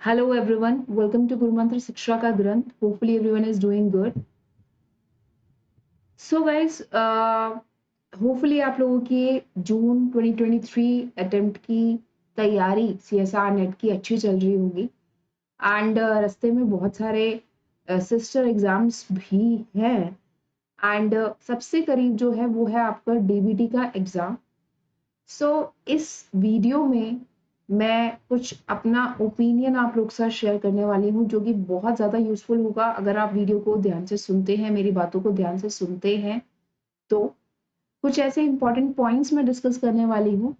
Hello everyone, welcome to Guru Mantra Shiksha का ग्रंथ. Hopefully everyone is doing good. So guys, hopefully आप लोगों की जून 2023 अटेम्प्ट की तैयारी CSR नेट की अच्छी चल रही होगी एंड रास्ते में बहुत सारे सिस्टर एग्जाम्स भी हैं एंड सबसे करीब जो है वो है आपका DBT का एग्जाम. सो इस वीडियो में मैं कुछ अपना ओपिनियन आप लोग के साथ शेयर करने वाली हूँ जो कि बहुत ज़्यादा यूज़फुल होगा अगर आप वीडियो को ध्यान से सुनते हैं, मेरी बातों को ध्यान से सुनते हैं. तो कुछ ऐसे इंपॉर्टेंट पॉइंट्स मैं डिस्कस करने वाली हूँ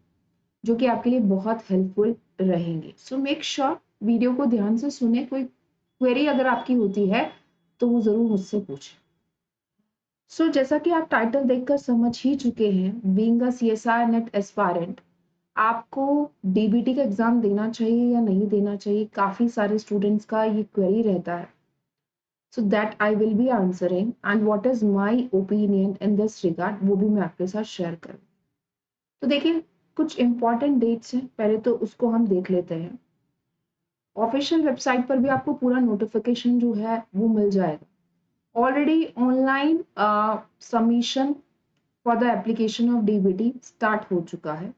जो कि आपके लिए बहुत हेल्पफुल रहेंगे. सो मेक श्योर वीडियो को ध्यान से सुने. कोई क्वेरी अगर आपकी होती है तो वो ज़रूर मुझसे पूछें. सो जैसा कि आप टाइटल देखकर समझ ही चुके हैं, being a CSR net aspirant, आपको DBT का एग्जाम देना चाहिए या नहीं देना चाहिए, काफी सारे स्टूडेंट्स का ये क्वेरी रहता है. So that I will be answering and what is my opinion in this regard वो भी मैं आपके साथ शेयर करूँ. तो देखिए, कुछ इंपॉर्टेंट डेट्स हैं, पहले तो उसको हम देख लेते हैं. ऑफिशियल वेबसाइट पर भी आपको पूरा नोटिफिकेशन जो है वो मिल जाएगा. Already online submission for the application of DBT start हो चुका है.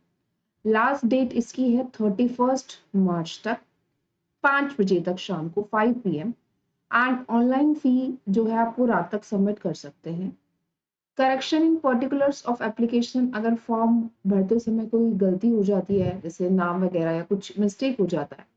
लास्ट डेट इसकी है 31 मार्च तक, 5 बजे तक शाम को 5 PM. एंड ऑनलाइन फी जो है आपको रात तक सबमिट कर सकते हैं. Correction in particulars of application, अगर फॉर्म भरते समय कोई गलती हो जाती है जैसे नाम वगैरह या कुछ मिस्टेक हो जाता है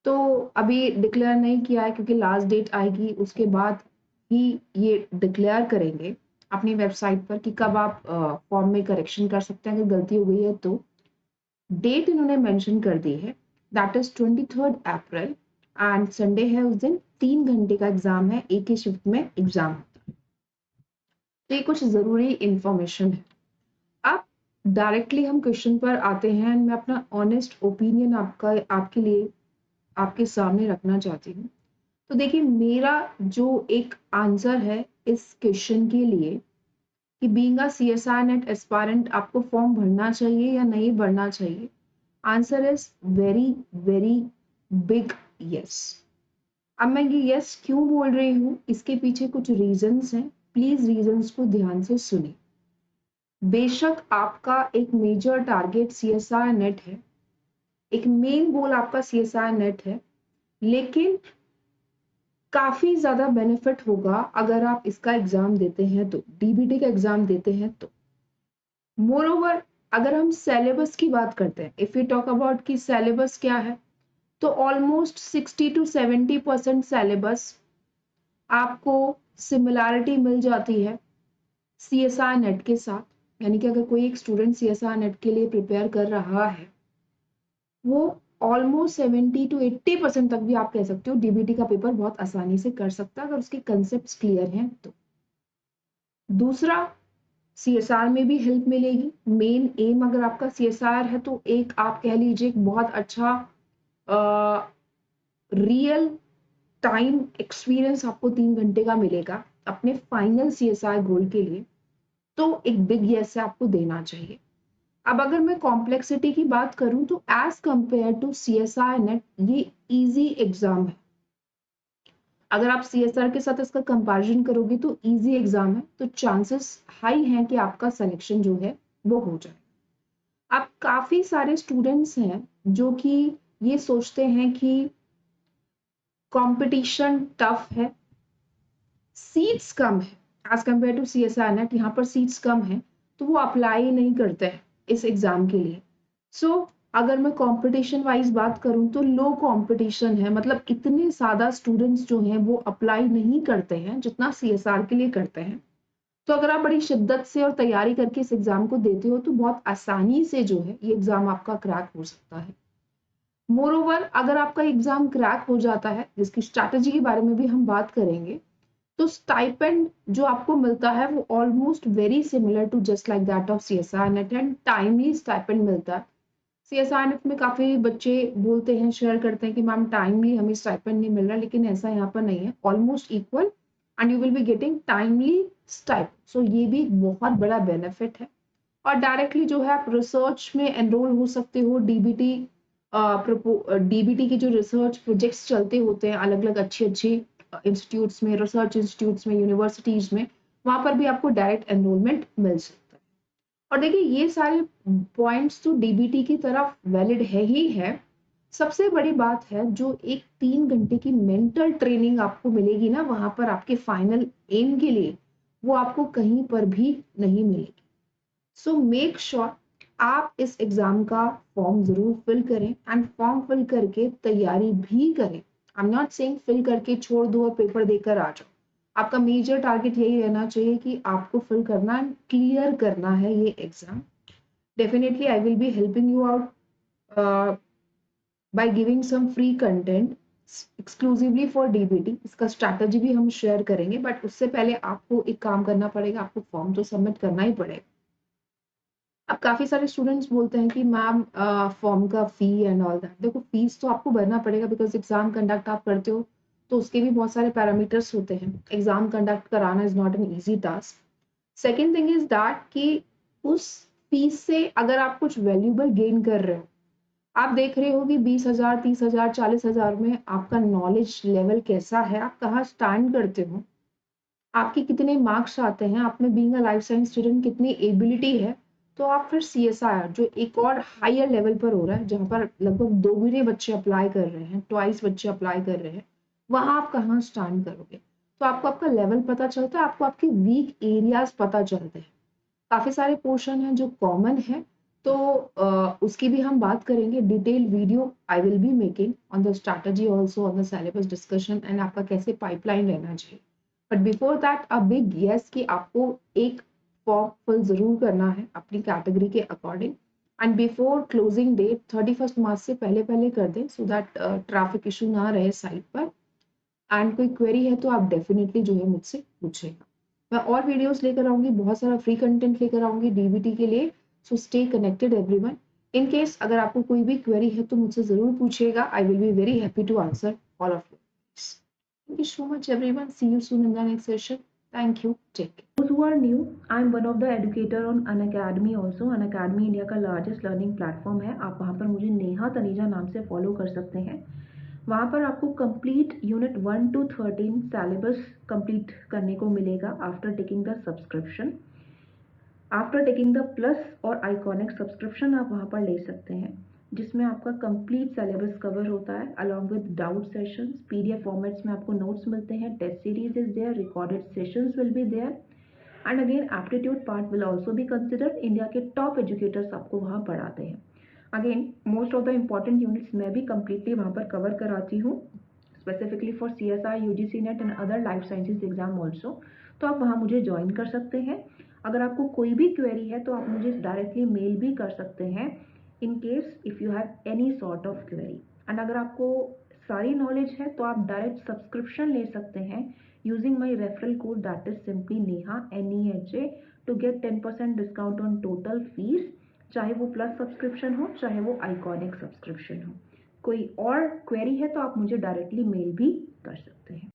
तो अभी डिक्लेयर नहीं किया है क्योंकि लास्ट डेट आएगी उसके बाद ही ये डिक्लेयर करेंगे अपनी वेबसाइट पर कि कब आप फॉर्म में करेक्शन कर सकते हैं अगर गलती हो गई है तो. डेट इन्होंने मेंशन कर दी है, that is 23 April and Sunday है. उस दिन 3 घंटे का एग्जाम है, एक ही शिफ्ट में एग्जाम होता है. तो ये कुछ जरूरी इंफॉर्मेशन है. अब डायरेक्टली हम क्वेश्चन पर आते हैं. मैं अपना ऑनेस्ट ओपिनियन आपके लिए आपके सामने रखना चाहती हूँ. तो देखिए, मेरा जो एक आंसर है इस क्वेश्चन के लिए कि being a CSR net aspirant आपको फॉर्म भरना चाहिए या नहीं भरना चाहिए, answer is very very big yes. अब मैं ये यस क्यों बोल रही हूँ, इसके पीछे कुछ रीजंस हैं. प्लीज रीजंस को ध्यान से सुने. बेशक आपका एक मेजर टारगेट CSR नेट है, एक मेन गोल आपका CSR नेट है, लेकिन काफी ज्यादा बेनिफिट होगा अगर आप इसका एग्जाम देते हैं तो, DBT का एग्जाम देते हैं तो. मोरओवर, अगर हम सिलेबस की बात करते हैं, इफ यू टॉक अबाउट कि सिलेबस क्या है, तो ऑलमोस्ट 60 to 70% सिलेबस आपको सिमिलैरिटी मिल जाती है CSR नेट के साथ. यानी कि अगर कोई एक स्टूडेंट CSR नेट के लिए प्रिपेयर कर रहा है, वो ऑलमोस्ट 70 to 80% तक भी आप कह सकते हो DBT का पेपर बहुत आसानी से कर सकता है अगर उसके कंसेप्ट क्लियर हैं तो. दूसरा, CSR में भी हेल्प मिलेगी. मेन एम अगर आपका CSR है तो एक आप कह लीजिए एक बहुत अच्छा रियल टाइम एक्सपीरियंस आपको 3 घंटे का मिलेगा अपने फाइनल CSR गोल के लिए. तो एक बिग यस है, आपको देना चाहिए. अब अगर मैं कॉम्प्लेक्सिटी की बात करूं तो as compared to CSR NET ये इजी एग्जाम है. अगर आप CSR के साथ इसका कंपैरिजन करोगे तो इजी एग्जाम है, तो चांसेस हाई हैं कि आपका सिलेक्शन जो है वो हो जाए. अब काफी सारे स्टूडेंट्स हैं जो कि ये सोचते हैं कि कंपटीशन टफ है, सीट्स कम है as compared to CSR NET, यहाँ पर सीट्स कम है तो वो अप्लाई नहीं करते हैं इस एग्जाम के लिए. सो अगर मैं कंपटीशन वाइज बात करूं तो लो कंपटीशन है, मतलब इतने ज्यादा स्टूडेंट्स जो हैं वो अप्लाई नहीं करते हैं जितना CSR के लिए करते हैं. तो अगर आप बड़ी शिद्दत से और तैयारी करके इस एग्जाम को देते हो तो बहुत आसानी से जो है ये एग्जाम आपका क्रैक हो सकता है. मोरओवर, अगर आपका एग्जाम क्रैक हो जाता है, जिसकी स्ट्रैटेजी के बारे में भी हम बात करेंगे, तो स्टाइपेंड जो आपको मिलता है वो almost very similar to just like that of CSR NET and timely stipend मिलता है. CSR नेट में काफी बच्चे बोलते हैं, शेयर करते हैं कि मैम टाइमली हमें स्टाइपेंड नहीं मिल रहा, लेकिन ऐसा यहाँ पर नहीं है. Almost equal and you will be getting timely stipend. So ये भी एक बहुत बड़ा बेनिफिट है. और डायरेक्टली जो है आप रिसर्च में एनरोल हो सकते हो. DBT डीबीटी के जो रिसर्च प्रोजेक्ट्स चलते होते हैं अलग अलग अच्छे अच्छे इंस्टीट्यूट्स में, रिसर्च इंस्टीट्यूट्स में, यूनिवर्सिटीज में, वहां पर भी आपको डायरेक्ट एनरोलमेंट मिल सकता है। और देखिए ये सारे पॉइंट्स तो डीबीटी की तरफ वैलिड है ही है। सबसे बड़ी बात है जो एक 3 घंटे की मेंटल ट्रेनिंग आपको मिलेगी ना वहां पर आपके फाइनल एम के लिए, वो आपको कहीं पर भी नहीं मिलेगी। सो मेक श्योर आप इस एग्जाम का फॉर्म जरूर फिल करें एंड फॉर्म फिल करके तैयारी भी करें। I am not saying fill करके छोड़ दो और पेपर देकर आ जाओ। आपका मेजर टारगेट यही रहना चाहिए कि आपको फिल करना एंड क्लियर करना है ये एग्जाम। Definitely I will be helping you out by giving some free content exclusively for DBT. इसका स्ट्रैटेजी भी हम शेयर करेंगे, बट उससे पहले आपको एक काम करना पड़ेगा, आपको फॉर्म तो सबमिट करना ही पड़ेगा। अब काफी सारे स्टूडेंट्स बोलते हैं कि मैम फॉर्म का फी एंड ऑल दैट। देखो फीस तो आपको भरना पड़ेगा बिकॉज एग्जाम कंडक्ट आप करते हो, तो उसके भी बहुत सारे पैरामीटर्स होते हैं। एग्जाम कंडक्ट कराना is not an easy task. Second thing is that कि उस फीस से अगर आप कुछ वैल्यूबल गेन कर रहे हो, आप देख रहे हो कि 20,000, 30,000, 40,000 में आपका नॉलेज लेवल कैसा है, आप कहाँ स्टैंड करते हो, आपके कितने मार्क्स आते हैं, आप में being a life science student कितनी एबिलिटी है, तो आप फिर सीएसआईआर जो एक और हायर लेवल पर हो रहा है, जहां पर लगभग दोगुने बच्चे अप्लाई कर रहे हैं, ट्वाइस बच्चे अप्लाई कर रहे हैं, वहां आप कहाँ स्टैंड करोगे। तो आपको आपका लेवल पता चलता है, आपको आपके वीक एरियाज पता चलते हैं। काफी सारे पोर्शन हैं जो कॉमन है, तो उसकी भी हम बात करेंगे। Detail video I will be making on the strategy also on the syllabus discussion and आपका कैसे पाइपलाइन रहना चाहिए। But before that a big yes कि आपको एक फॉर्म फिल जरूर करना है अपनी कैटेगरी के according, and before closing date 31 March से पहले पहले कर दें, सो दैट ट्रैफिक इशू ना रहे साइट पर। एंड कोई क्वेरी है तो आप डेफिनेटली जो है मुझसे पूछेगा। मैं और वीडियोस लेकर आऊंगी, बहुत सारा फ्री कंटेंट लेकर आऊंगी डीबीटी के लिए। So stay connected everyone. In case अगर आपको कोई भी क्वेरी है तो मुझसे जरूर पूछिएगा। I will be very happy to answer all of you. Thank you so much, everyone. See you soon in the next session. Thank you. Take care. Those who are new, I am one of the educator on Unacademy also. Unacademy India का largest learning platform है। आप वहाँ पर मुझे नेहा तनीजा नाम से follow कर सकते हैं। वहाँ पर आपको complete unit 1 to 13 syllabus complete करने को मिलेगा after taking the subscription. After taking the plus और आइकॉनिक सब्सक्रिप्शन आप वहाँ पर ले सकते हैं, जिसमें आपका कंप्लीट सिलेबस कवर होता है along with doubt sessions. PDF formats में आपको नोट्स मिलते हैं, test series is there, recorded sessions will be there, and again aptitude part will also be considered. India के टॉप एजुकेटर्स आपको वहाँ पढ़ाते हैं। Again most of the important units मैं भी कम्प्लीटली वहाँ पर कवर कराती हूँ, specifically for CSI, UGC NET and other life sciences exam also. तो आप वहाँ मुझे ज्वाइन कर सकते हैं। अगर आपको कोई भी क्वेरी है तो आप मुझे डायरेक्टली मेल भी कर सकते हैं in case if you have any sort of query. And अगर आपको सारी नॉलेज है तो आप डायरेक्ट सब्सक्रिप्शन ले सकते हैं using my referral code that is simply Neha NEHA to get 10% discount on total fees, चाहे वो प्लस सब्सक्रिप्शन हो चाहे वो आइकॉनिक सब्सक्रिप्शन हो। कोई और क्वेरी है तो आप मुझे डायरेक्टली मेल भी कर सकते हैं।